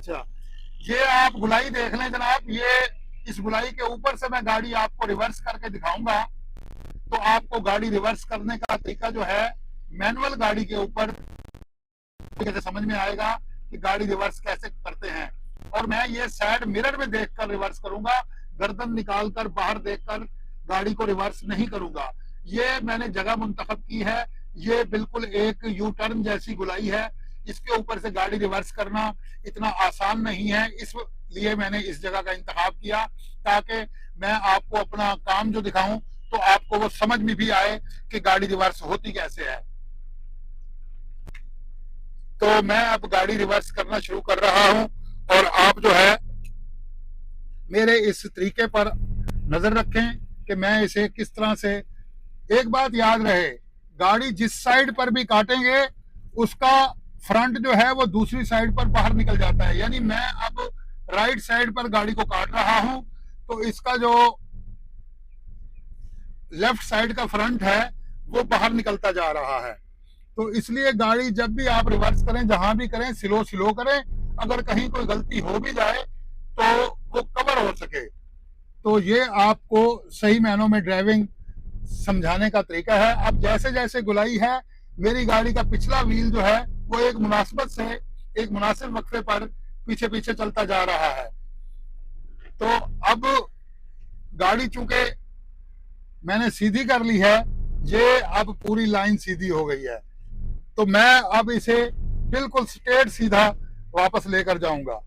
अच्छा, ये आप गुलाई देख लें जनाब। ये इस गुलाई के ऊपर से मैं गाड़ी आपको रिवर्स करके दिखाऊंगा, तो आपको गाड़ी रिवर्स करने का तरीका जो है मैनुअल गाड़ी के ऊपर कैसे समझ में आएगा कि गाड़ी रिवर्स कैसे करते हैं। और मैं ये साइड मिरर में देखकर रिवर्स करूंगा, गर्दन निकालकर बाहर देखकर गाड़ी को रिवर्स नहीं करूंगा। ये मैंने जगह मुंतखब की है, ये बिल्कुल एक यू टर्न जैसी गुलाई है। इसके ऊपर से गाड़ी रिवर्स करना इतना आसान नहीं है, इसलिए मैंने इस जगह का इंतखाब किया ताकि मैं आपको अपना काम जो दिखाऊं तो आपको वो समझ में भी आए कि गाड़ी रिवर्स होती कैसे है। तो मैं अब गाड़ी रिवर्स करना शुरू कर रहा हूं और आप जो है मेरे इस तरीके पर नजर रखें कि मैं इसे किस तरह से। एक बात याद रहे, गाड़ी जिस साइड पर भी काटेंगे उसका फ्रंट जो है वो दूसरी साइड पर बाहर निकल जाता है। यानी मैं अब राइट साइड पर गाड़ी को काट रहा हूं तो इसका जो लेफ्ट साइड का फ्रंट है वो बाहर निकलता जा रहा है। तो इसलिए गाड़ी जब भी आप रिवर्स करें, जहां भी करें, स्लो स्लो करें। अगर कहीं कोई गलती हो भी जाए तो वो कवर हो सके। तो ये आपको सही मायनों में ड्राइविंग समझाने का तरीका है। अब जैसे जैसे गुलाई है, मेरी गाड़ी का पिछला व्हील जो है वो एक मुनासिबत से, एक मुनासिब वक्फे पर पीछे पीछे चलता जा रहा है। तो अब गाड़ी चूंकि मैंने सीधी कर ली है, ये अब पूरी लाइन सीधी हो गई है, तो मैं अब इसे बिल्कुल स्ट्रेट सीधा वापस लेकर जाऊंगा।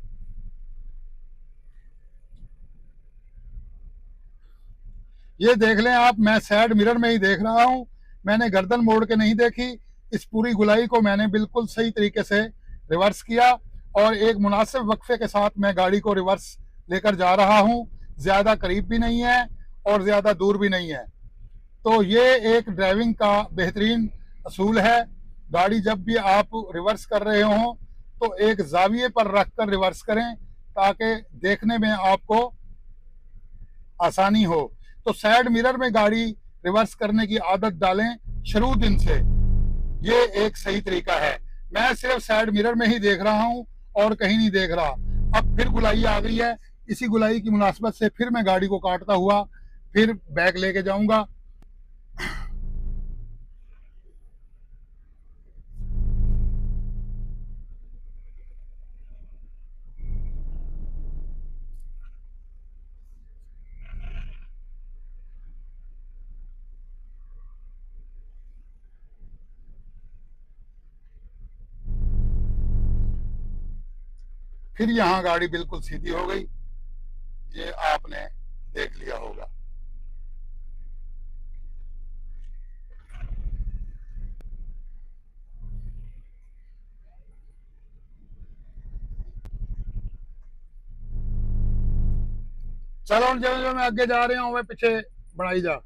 ये देख लें आप, मैं साइड मिरर में ही देख रहा हूं, मैंने गर्दन मोड़ के नहीं देखी। इस पूरी गुलाई को मैंने बिल्कुल सही तरीके से रिवर्स किया और एक मुनासिब वक्फे के साथ मैं गाड़ी को रिवर्स लेकर जा रहा हूं। ज्यादा करीब भी नहीं है और ज्यादा दूर भी नहीं है। तो ये एक ड्राइविंग का बेहतरीन असूल है। गाड़ी जब भी आप रिवर्स कर रहे हो तो एक जाविये पर रख कर रिवर्स करें ताकि देखने में आपको आसानी हो। तो साइड मिरर में गाड़ी रिवर्स करने की आदत डालें शुरू दिन से, ये एक सही तरीका है। मैं सिर्फ साइड मिरर में ही देख रहा हूं और कहीं नहीं देख रहा। अब फिर गुलाई आ गई है, इसी गुलाई की मुनासबत से फिर मैं गाड़ी को काटता हुआ फिर बैक लेके जाऊंगा। फिर यहाँ गाड़ी बिल्कुल सीधी हो गई, ये आपने देख लिया होगा। चलो जो जो मैं आगे जा रहा हूँ मैं पीछे बढ़ाई जा।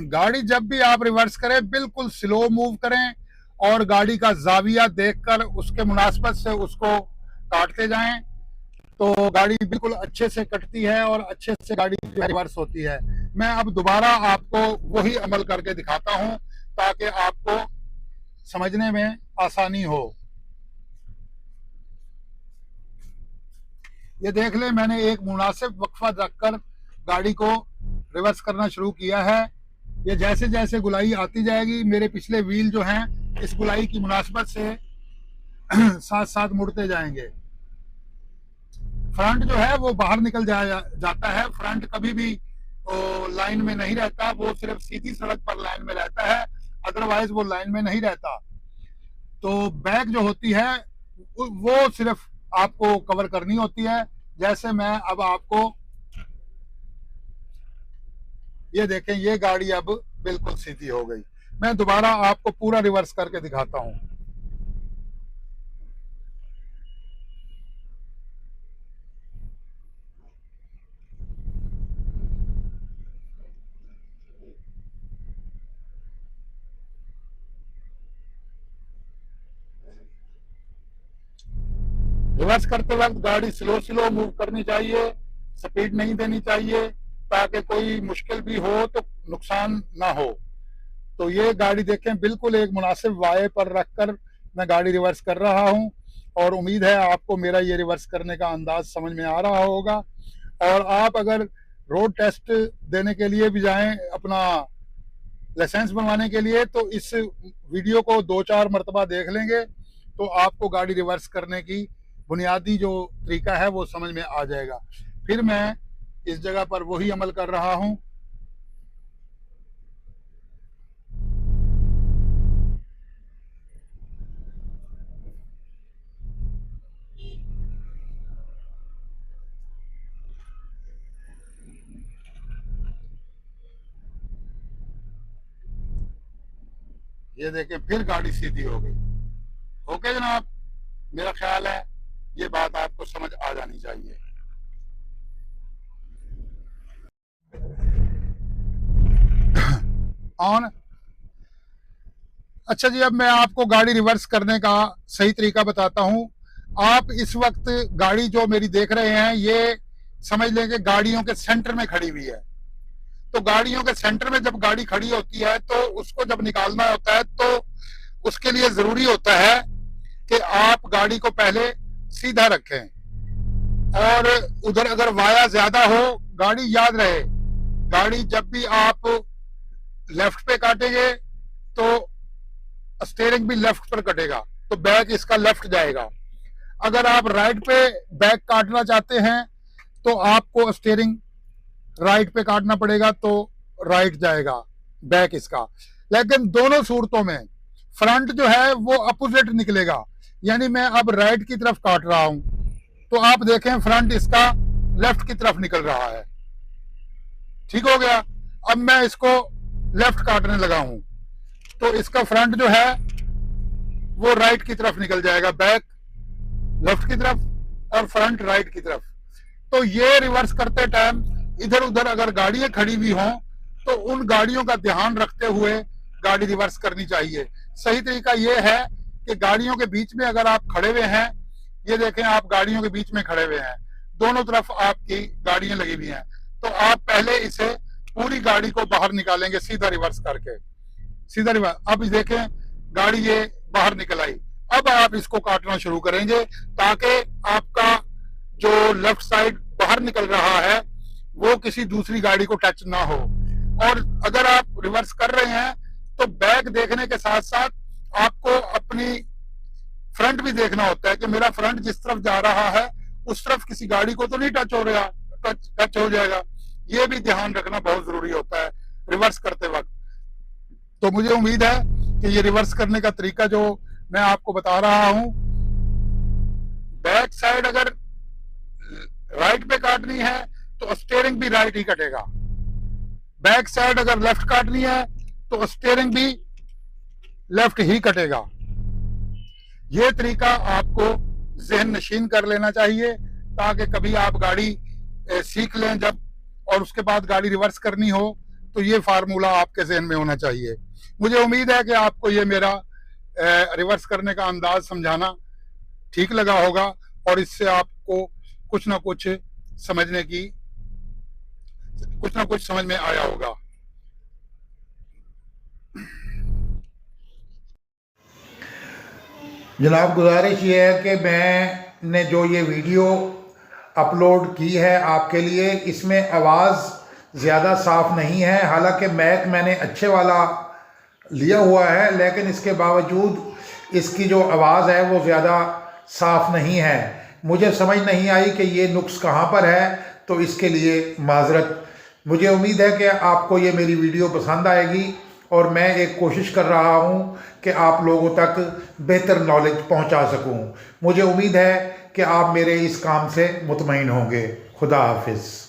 गाड़ी जब भी आप रिवर्स करें बिल्कुल स्लो मूव करें और गाड़ी का जाविया देखकर उसके मुनासबत से उसको काटते जाएं, तो गाड़ी बिल्कुल अच्छे से कटती है और अच्छे से गाड़ी रिवर्स होती है। मैं अब दोबारा आपको वही अमल करके दिखाता हूं ताकि आपको समझने में आसानी हो। ये देख ले, मैंने एक मुनासिब वक्फा रखकर गाड़ी को रिवर्स करना शुरू किया है। ये जैसे जैसे गुलाई आती जाएगी मेरे पिछले व्हील जो हैं इस गुलाई की मुनासबत से साथ साथ मुड़ते जाएंगे। फ्रंट जो है वो बाहर निकल जाता है। फ्रंट कभी भी लाइन में नहीं रहता, वो सिर्फ सीधी सड़क पर लाइन में रहता है, अदरवाइज वो लाइन में नहीं रहता। तो बैक जो होती है वो सिर्फ आपको कवर करनी होती है। जैसे मैं अब आपको, ये देखें, ये गाड़ी अब बिल्कुल सीधी हो गई। मैं दोबारा आपको पूरा रिवर्स करके दिखाता हूं। रिवर्स करते वक्त गाड़ी स्लो मूव करनी चाहिए, स्पीड नहीं देनी चाहिए, ताकि कोई मुश्किल भी हो तो नुकसान ना हो। तो ये गाड़ी देखें, बिल्कुल एक मुनासिब वाये पर रखकर मैं गाड़ी रिवर्स कर रहा हूं, और उम्मीद है आपको मेरा ये रिवर्स करने का अंदाज समझ में आ रहा होगा। और आप अगर रोड टेस्ट देने के लिए भी जाएं, अपना लाइसेंस बनवाने के लिए, तो इस वीडियो को 2-4 मरतबा देख लेंगे तो आपको गाड़ी रिवर्स करने की बुनियादी जो तरीका है वो समझ में आ जाएगा। फिर मैं इस जगह पर वही अमल कर रहा हूं। ये देखें, फिर गाड़ी सीधी हो गई। ओके जनाब, मेरा ख्याल है ये बात आपको समझ आ जानी चाहिए। ऑन। अच्छा जी, अब मैं आपको गाड़ी रिवर्स करने का सही तरीका बताता हूं। आप इस वक्त गाड़ी जो मेरी देख रहे हैं, ये समझ लें कि गाड़ियों के सेंटर में खड़ी हुई है। तो गाड़ियों के सेंटर में जब गाड़ी खड़ी होती है तो उसको जब निकालना होता है तो उसके लिए जरूरी होता है कि आप गाड़ी को पहले सीधा रखें, और उधर अगर वाया ज्यादा हो, गाड़ी याद रहे, गाड़ी जब भी आप लेफ्ट पे काटेंगे तो स्टीयरिंग भी लेफ्ट पर कटेगा, तो बैक इसका लेफ्ट जाएगा। अगर आप राइट पे बैक काटना चाहते हैं तो आपको स्टीयरिंग राइट पे काटना पड़ेगा, तो राइट जाएगा बैक इसका। लेकिन दोनों सूरतों में फ्रंट जो है वो अपोजिट निकलेगा, यानी मैं अब राइट की तरफ काट रहा हूं तो आप देखें फ्रंट इसका लेफ्ट की तरफ निकल रहा है। ठीक हो गया। अब मैं इसको लेफ्ट काटने लगा हूं तो इसका फ्रंट जो है वो राइट की तरफ निकल जाएगा, बैक लेफ्ट की तरफ और फ्रंट राइट की तरफ। तो ये रिवर्स करते टाइम इधर उधर अगर गाड़ियां खड़ी हुई हों तो उन गाड़ियों का ध्यान रखते हुए गाड़ी रिवर्स करनी चाहिए। सही तरीका ये है कि गाड़ियों के बीच में अगर आप खड़े हुए हैं, ये देखें आप गाड़ियों के बीच में खड़े हुए हैं, दोनों तरफ आपकी गाड़ियां लगी हुई हैं, तो आप पहले इसे पूरी गाड़ी को बाहर निकालेंगे सीधा रिवर्स करके, सीधा रिवर्स। अब देखें गाड़ी ये बाहर निकल आई। अब आप इसको काटना शुरू करेंगे ताकि आपका जो लेफ्ट साइड बाहर निकल रहा है वो किसी दूसरी गाड़ी को टच ना हो। और अगर आप रिवर्स कर रहे हैं तो बैक देखने के साथ साथ आपको अपनी फ्रंट भी देखना होता है कि मेरा फ्रंट जिस तरफ जा रहा है उस तरफ किसी गाड़ी को तो नहीं टच हो रहा, टच हो जाएगा। ये भी ध्यान रखना बहुत जरूरी होता है रिवर्स करते वक्त। तो मुझे उम्मीद है कि ये रिवर्स करने का तरीका जो मैं आपको बता रहा हूं, बैक साइड अगर राइट पे काटनी है तो स्टीयरिंग भी राइट ही कटेगा, बैक साइड अगर लेफ्ट काटनी है तो स्टीयरिंग भी लेफ्ट ही कटेगा। ये तरीका आपको जहन नशीन कर लेना चाहिए ताकि कभी आप गाड़ी सीख लें जब, और उसके बाद गाड़ी रिवर्स करनी हो तो ये फार्मूला आपके जहन में होना चाहिए। मुझे उम्मीद है कि आपको ये मेरा रिवर्स करने का अंदाज समझाना ठीक लगा होगा और इससे आपको कुछ ना कुछ समझ में आया होगा। जनाब, गुजारिश ये है कि मैंने जो ये वीडियो अपलोड की है आपके लिए, इसमें आवाज़ ज़्यादा साफ़ नहीं है। हालांकि मैक मैंने अच्छे वाला लिया हुआ है, लेकिन इसके बावजूद इसकी जो आवाज़ है वो ज़्यादा साफ़ नहीं है। मुझे समझ नहीं आई कि ये नुक्स कहाँ पर है, तो इसके लिए माजरत। मुझे उम्मीद है कि आपको ये मेरी वीडियो पसंद आएगी और मैं एक कोशिश कर रहा हूँ कि आप लोगों तक बेहतर नॉलेज पहुँचा सकूँ। मुझे उम्मीद है कि आप मेरे इस काम से मुतमईन होंगे। खुदा हाफिज़।